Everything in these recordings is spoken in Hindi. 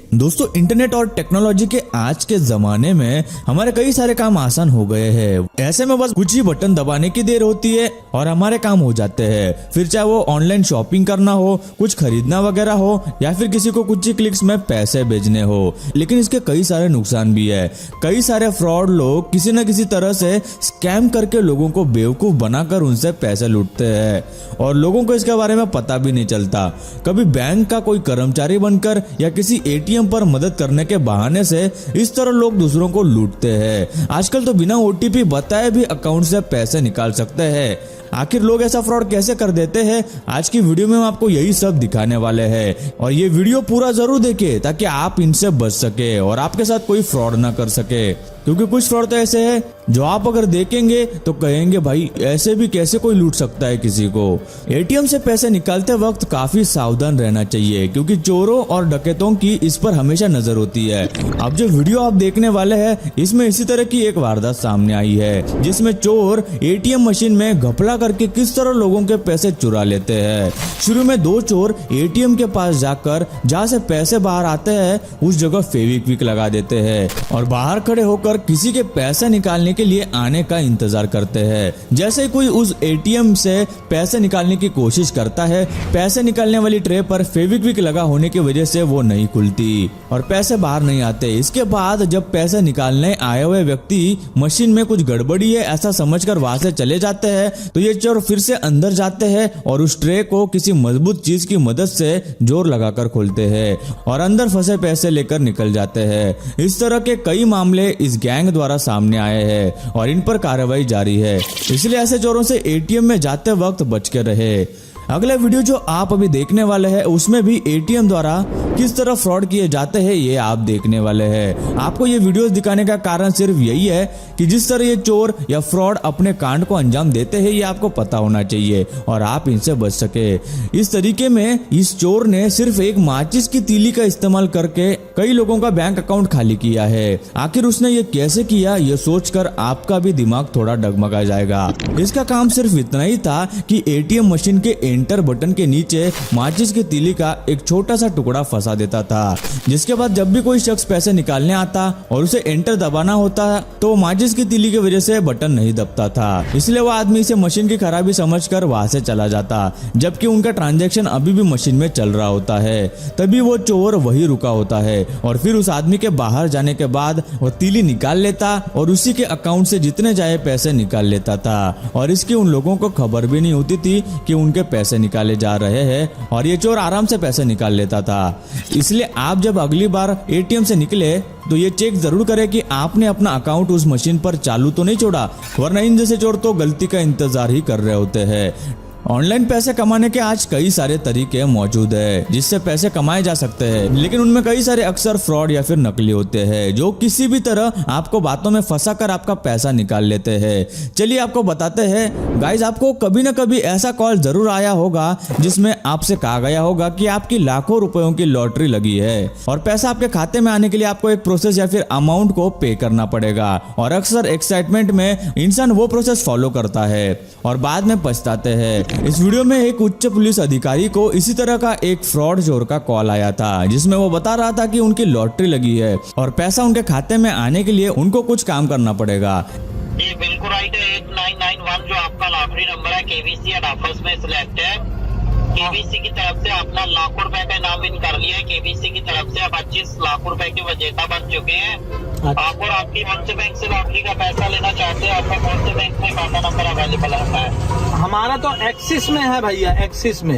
दोस्तों, इंटरनेट और टेक्नोलॉजी के आज के जमाने में हमारे कई सारे काम आसान हो गए हैं। ऐसे में बस कुछ ही बटन दबाने की देर होती है और हमारे काम हो जाते हैं। फिर चाहे वो ऑनलाइन शॉपिंग करना हो, कुछ खरीदना वगैरह हो, या फिर किसी को कुछ ही क्लिक्स में पैसे भेजने हो। लेकिन इसके कई सारे नुकसान भी है। कई सारे फ्रॉड लोग किसी न किसी तरह से स्कैम करके लोगों को बेवकूफ बनाकर उनसे पैसे लूटते हैं और लोगों को इसके बारे में पता भी नहीं चलता। कभी बैंक का कोई कर्मचारी बनकर या किसी एटीएम पर मदद करने के बहाने से इस तरह लोग दूसरों को लूटते हैं। आजकल तो बिना ओटीपी बताए भी अकाउंट से पैसे निकाल सकते हैं। आखिर लोग ऐसा फ्रॉड कैसे कर देते हैं? आज की वीडियो में हम आपको यही सब दिखाने वाले हैं और ये वीडियो पूरा जरूर देखिए ताकि आप इनसे बच सके और आपके साथ कोई फ्रॉड ना कर सके। क्योंकि कुछ फ्रॉड तो ऐसे हैं जो आप अगर देखेंगे तो कहेंगे भाई ऐसे भी कैसे कोई लूट सकता है किसी को। एटीएम से पैसे निकालते वक्त काफी सावधान रहना चाहिए क्योंकि चोरों और डकैतों की इस पर हमेशा नजर होती है। अब जो वीडियो आप देखने वाले हैं इसमें इसी तरह की एक वारदात सामने आई है जिसमें चोर एटीएम मशीन में घपला करके किस तरह लोगों के पैसे चुरा लेते हैं। शुरू में दो चोर एटीएम के पास जाकर जहाँ से पैसे बाहर आते हैं उस जगह फेविक्विक लगा देते हैं और बाहर खड़े होकर किसी के पैसे निकालने के लिए आने का इंतजार करते हैं। जैसे ही कोई उस एटीएम से पैसे निकालने की कोशिश करता है, पैसे निकालने वाली ट्रे पर फेविक्विक लगा होने की वजह से वो नहीं खुलती और पैसे बाहर नहीं आते। इसके बाद जब पैसे निकालने आए हुए व्यक्ति मशीन में कुछ गड़बड़ी है ऐसा समझकर वहां से चले जाते हैं तो ये चोर फिर से अंदर जाते हैं और उस ट्रे को किसी मजबूत चीज की मदद से जोर लगाकर खोलते हैं और अंदर फंसे पैसे लेकर निकल जाते हैं। इस तरह के कई मामले इस गैंग द्वारा सामने आए हैं और इन पर कार्रवाई जारी है। इसलिए ऐसे चोरों से एटीएम में जाते वक्त बच के रहे। अगला वीडियो जो आप अभी देखने वाले हैं उसमें भी एटीएम द्वारा किस तरह फ्रॉड किए जाते हैं ये आप देखने वाले हैं। आपको ये वीडियोस दिखाने का कारण सिर्फ यही है कि जिस तरह ये चोर या फ्रॉड अपने कांड को अंजाम देते हैं ये आपको पता होना चाहिए और आप इनसे बच सके। इस तरीके में इस चोर ने सिर्फ एक माचिस की तीली का इस्तेमाल करके कई लोगों का बैंक अकाउंट खाली किया है। आखिर उसने ये कैसे किया ये सोचकर आपका भी दिमाग थोड़ा डगमगा जाएगा। इसका काम सिर्फ इतना ही था कि एटीएम मशीन के एंटर बटन के नीचे माचिस की तीली का एक छोटा सा टुकड़ा फंसा देता था, जिसके बाद जब भी कोई शख्स पैसे निकालने आता और उसे एंटर दबाना होता तो माचिस की तीली की वजह से बटन नहीं दबता था। इसलिए वो आदमी इसे मशीन की खराबी समझकर वहां से चला जाता, जबकि उनका ट्रांजैक्शन अभी भी मशीन में चल रहा होता है। तभी वो चोर वही रुका होता है और फिर उस आदमी के बाहर जाने के बाद वो तीली निकाल लेता और उसी के अकाउंट से जितने चाहे पैसे निकाल लेता था और इसकी उन लोगों को खबर भी नहीं होती थी कि उनके पैसे निकाले जा रहे हैं और ये चोर आराम से पैसे निकाल लेता था। इसलिए आप जब अगली बार एटीएम से निकले तो ये चेक जरूर करें कि आपने अपना अकाउंट उस मशीन पर चालू तो नहीं छोड़ा, वरना इन जैसे चोर तो गलती का इंतजार ही कर रहे होते हैं। ऑनलाइन पैसे कमाने के आज कई सारे तरीके मौजूद है जिससे पैसे कमाए जा सकते हैं, लेकिन उनमें कई सारे अक्सर फ्रॉड या फिर नकली होते हैं जो किसी भी तरह आपको बातों में फंसाकर आपका पैसा निकाल लेते हैं। चलिए आपको बताते हैं गाइज, आपको कभी न कभी ऐसा कॉल जरूर आया होगा जिसमें आपसे कहा गया होगा कि आपकी लाखों रुपयों की लॉटरी लगी है और पैसा आपके खाते में आने के लिए आपको एक प्रोसेस या फिर अमाउंट को पे करना पड़ेगा और अक्सर एक्साइटमेंट में इंसान वो प्रोसेस फॉलो करता है और बाद में पछताते हैं। इस वीडियो में एक उच्च पुलिस अधिकारी को इसी तरह का एक फ्रॉड चोर का कॉल आया था जिसमें वो बता रहा था कि उनकी लॉटरी लगी है और पैसा उनके खाते में आने के लिए उनको कुछ काम करना पड़ेगा। जी बिल्कुल राइट है। 8991 जो आपका लॉटरी नंबर है केबीसी एंड ऑफर्स में सिलेक्ट है। केबीसी की तरफ से अपना लाखों रुपए का इनाम विन कर लिया है। केबीसी की तरफ से आप 25 लाख रुपए के विजेता बन चुके हैं। आप और आपकी कौन से बैंक से लॉटरी का पैसा लेना चाहते हैं? आपका कौन से बैंक में खाता नंबर अवेलेबल होता है? हमारा तो एक्सिस में है भैया, एक्सिस में।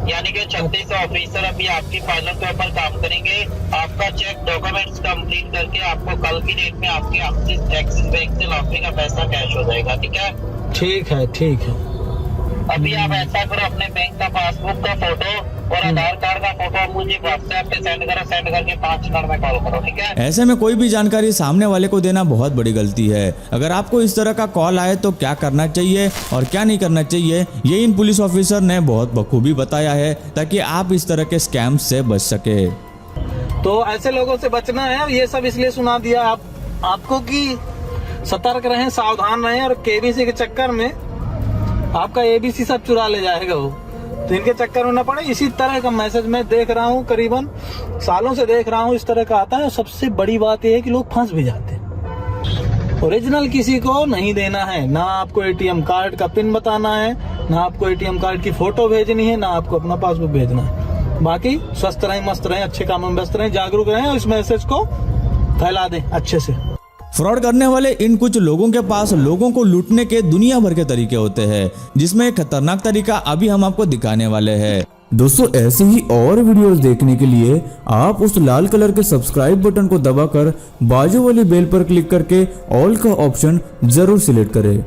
यानी कि 36 ऑफिसर अभी आपकी फाइलों के ऊपर काम करेंगे। आपका चेक डॉक्यूमेंट्स कंप्लीट करके आपको कल की डेट में आपके एक्सिस बैंक से लॉटरी का पैसा कैश हो जाएगा। ठीक है, ठीक है, ठीक है। अभी आप ऐसा करो, अपने बैंक का पासबुक का फोटो और आधार कार्ड का फोटो मुझे व्हाट्सएप पे सेंड करो। सेंड करके 5 मिनट में कॉल करो। ठीक है। ऐसे में कोई भी जानकारी सामने वाले को देना बहुत बड़ी गलती है। अगर आपको इस तरह का कॉल आए तो क्या करना चाहिए और क्या नहीं करना चाहिए ये इन पुलिस ऑफिसर ने बहुत बखूबी बताया है ताकि आप इस तरह के स्कैम से बच सके। तो ऐसे लोगों से बचना है। ये सब इसलिए सुना दिया आपको कि सतर्क रहें, सावधान रहें और केबीसी के चक्कर में आपका एबीसी सब चुरा ले जाएगा वो। तो इनके चक्कर में न पड़े। इसी तरह का मैसेज मैं देख रहा हूँ, करीबन सालों से देख रहा हूँ, इस तरह का आता है। सबसे बड़ी बात यह है कि लोग फंस भी जाते हैं। ओरिजिनल किसी को नहीं देना है, ना आपको एटीएम कार्ड का पिन बताना है, ना आपको एटीएम कार्ड की फोटो भेजनी है, ना आपको अपना पासबुक भेजना है। बाकी स्वस्थ रहें, मस्त रहें, अच्छे कामों में व्यस्त रहें, जागरूक रहें और इस मैसेज को फैला दें अच्छे से। फ्रॉड करने वाले इन कुछ लोगों के पास लोगों को लूटने के दुनिया भर के तरीके होते हैं, जिसमें एक खतरनाक तरीका अभी हम आपको दिखाने वाले हैं। दोस्तों, ऐसे ही और वीडियोस देखने के लिए आप उस लाल कलर के सब्सक्राइब बटन को दबाकर बाजू वाली बेल पर क्लिक करके ऑल का ऑप्शन जरूर सिलेक्ट करें।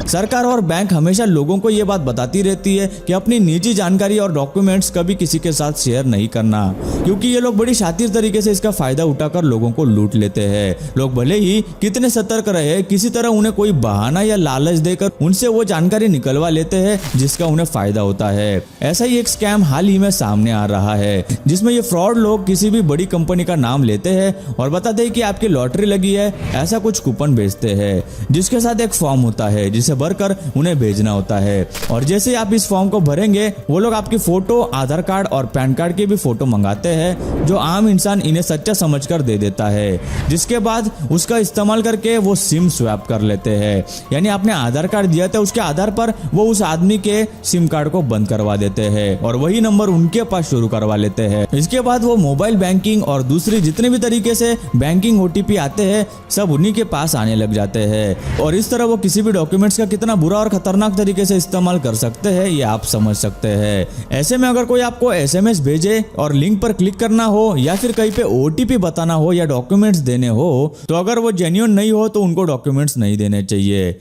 सरकार और बैंक हमेशा लोगों को ये बात बताती रहती है कि अपनी निजी जानकारी और डॉक्यूमेंट्स कभी किसी के साथ शेयर नहीं करना, क्योंकि ये लोग बड़ी शातिर तरीके से इसका फायदा उठाकर लोगों को लूट लेते हैं। लोग भले ही कितने सतर्क रहे, किसी तरह उन्हें कोई बहाना या लालच देकर उनसे वो जानकारी निकलवा लेते हैं जिसका उन्हें फायदा होता है। ऐसा ही एक स्कैम हाल ही में सामने आ रहा है, जिसमें ये फ्रॉड लोग किसी भी बड़ी कंपनी का नाम लेते हैं और बताते हैं कि आपकी लॉटरी लगी है, ऐसा कुछ कूपन भेजते हैं, जिसके साथ एक फॉर्म होता है जिसे भरकर उन्हें भेजना होता है। और जैसे ही आप इस फॉर्म को भरेंगे, वो लोग आपकी फोटो, आधार कार्ड और पैन कार्ड की भी फोटो मंगाते हैं, जो आम इंसान इन्हें सच्चा समझकर दे देता है। जिसके बाद उसका इस्तेमाल करके वो सिम स्वैप कर लेते हैं, यानी आपने आधार कार्ड दिया था, उसके आधार पर वो उस आदमी के सिम कार्ड को बंद करवा देते हैं और वही नंबर उनके पास शुरू करवा लेते हैं। इसके बाद वो मोबाइल बैंकिंग और दूसरी जितने भी तरीके से बैंकिंग OTP आते हैं, सब उन्हीं के पास आने लग जाते हैं। और इस तरह वो किसी भी डॉक्यूमेंट्स का कितना बुरा और खतरनाक तरीके से इस्तेमाल कर सकते हैं, ये आप समझ सकते हैं। ऐसे में अगर कोई आपको SMS भेजे और लिंक पर क्लिक करना हो या फिर कहीं पे OTP बताना हो या डॉक्यूमेंट्स देने हो, तो अगर वो जेन्युइन नहीं हो तो उनको डॉक्यूमेंट्स नहीं देने चाहिए।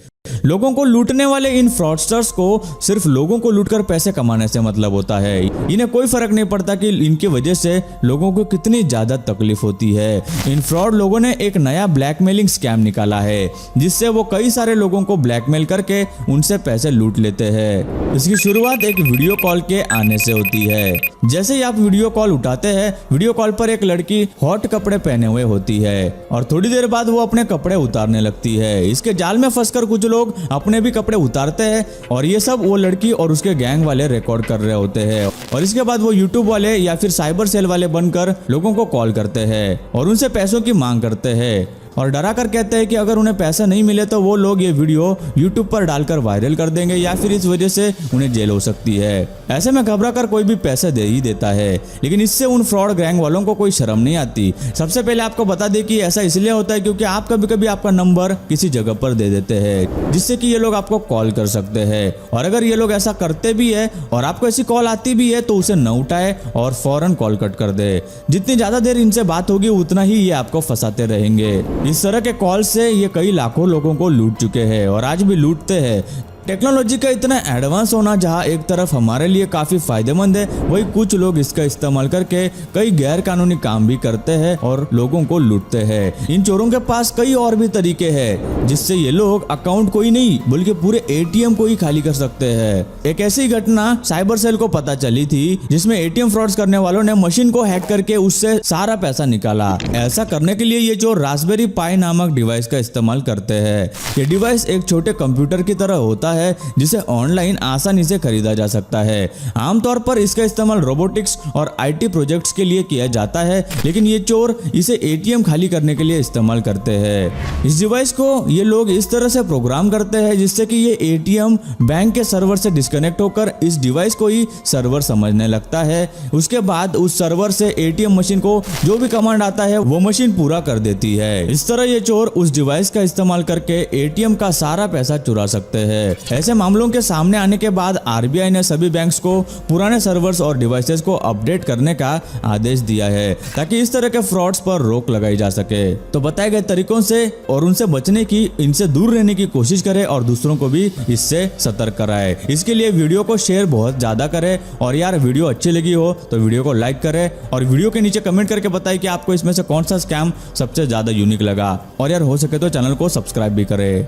लोगों को लूटने वाले इन फ्रॉडस्टर्स को सिर्फ लोगों को लूटकर पैसे कमाने से मतलब होता है। इन्हें कोई फर्क नहीं पड़ता कि इनकी वजह से लोगों को कितनी ज्यादा तकलीफ होती है। इन फ्रॉड लोगों ने एक नया ब्लैकमेलिंग स्कैम निकाला है, जिससे वो कई सारे लोगों को ब्लैकमेल करके उनसे पैसे लूट लेते हैं। इसकी शुरुआत एक वीडियो कॉल के आने से होती है। जैसे ही आप वीडियो कॉल उठाते हैं, वीडियो कॉल पर एक लड़की हॉट कपड़े पहने हुए होती है और थोड़ी देर बाद वो अपने कपड़े उतारने लगती है। इसके जाल में फंसकर कुछ लोग अपने भी कपड़े उतारते हैं और ये सब वो लड़की और उसके गैंग वाले रिकॉर्ड कर रहे होते हैं। और इसके बाद वो यूट्यूब वाले या फिर साइबर सेल वाले बनकर लोगों को कॉल करते हैं और उनसे पैसों की मांग करते हैं और डरा कर कहते हैं कि अगर उन्हें पैसा नहीं मिले तो वो लोग ये वीडियो यूट्यूब पर डालकर वायरल कर देंगे या फिर इस वजह से उन्हें जेल हो सकती है। ऐसे में घबरा कर कोई भी पैसे दे ही देता है, लेकिन इससे उन फ्रॉड गैंग वालों को कोई शर्म नहीं आती। सबसे पहले आपको बता दें कि ऐसा इसलिए होता है क्योंकि आप कभी कभी आपका नंबर किसी जगह पर दे देते हैं, जिससे कि ये लोग आपको कॉल कर सकते हैं। और अगर ये लोग ऐसा करते भी है और आपको ऐसी कॉल आती भी है तो उसे न उठाए और फौरन कॉल कट कर दे। जितनी ज्यादा देर इनसे बात होगी उतना ही ये आपको फंसाते रहेंगे। इस तरह के कॉल से ये कई लाखों लोगों को लूट चुके हैं और आज भी लूटते हैं। टेक्नोलॉजी का इतना एडवांस होना जहां एक तरफ हमारे लिए काफी फायदेमंद है, वही कुछ लोग इसका इस्तेमाल करके कई गैर कानूनी काम भी करते हैं और लोगों को लूटते हैं। इन चोरों के पास कई और भी तरीके हैं जिससे ये लोग अकाउंट को ही नहीं बल्कि पूरे ATM को ही खाली कर सकते हैं। एक ऐसी घटना साइबर सेल को पता चली थी जिसमें ATM फ्रॉड्स करने वालों ने मशीन को हैक करके उससे सारा पैसा निकाला। ऐसा करने के लिए ये चोर रास्पबेरी पाई नामक डिवाइस का इस्तेमाल करते हैं। ये डिवाइस एक छोटे कंप्यूटर की तरह होता है जिसे ऑनलाइन आसानी से खरीदा जा सकता है। आमतौर पर इसका इस्तेमाल रोबोटिक्स और IT प्रोजेक्ट्स के लिए किया जाता है, लेकिन ये चोर इसे ATM खाली करने के लिए इस्तेमाल करते हैं। इस डिवाइस को ये लोग इस तरह से प्रोग्राम करते हैं जिससे कि ये ATM बैंक के सर्वर से डिस्कनेक्ट होकर इस डिवाइस को ही सर्वर समझने लगता है। उसके बाद उस सर्वर से ATM मशीन को जो भी कमांड आता है वो मशीन पूरा कर देती है। इस तरह ये चोर उस डिवाइस का इस्तेमाल करके ATM का सारा पैसा चुरा सकते हैं। ऐसे मामलों के सामने आने के बाद RBI ने सभी बैंक्स को पुराने सर्वर्स और डिवाइसेस को अपडेट करने का आदेश दिया है ताकि इस तरह के फ्रॉड्स पर रोक लगाई जा सके। तो बताए गए तरीकों से और उनसे बचने की, इनसे दूर रहने की कोशिश करें और दूसरों को भी इससे सतर्क कराएं। इसके लिए वीडियो को शेयर बहुत ज्यादा करें और यार वीडियो अच्छी लगी हो तो वीडियो को लाइक करें और वीडियो के नीचे कमेंट करके बताएं कि आपको इसमें से कौन सा स्कैम सबसे ज्यादा यूनिक लगा। और यार हो सके तो चैनल को सब्सक्राइब भी करें।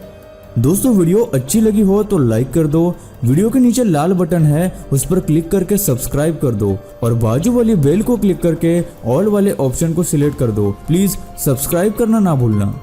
दोस्तों, वीडियो अच्छी लगी हो तो लाइक कर दो। वीडियो के नीचे लाल बटन है, उस पर क्लिक करके सब्सक्राइब कर दो और बाजू वाली बेल को क्लिक करके ऑल वाले ऑप्शन को सिलेक्ट कर दो। प्लीज सब्सक्राइब करना ना भूलना।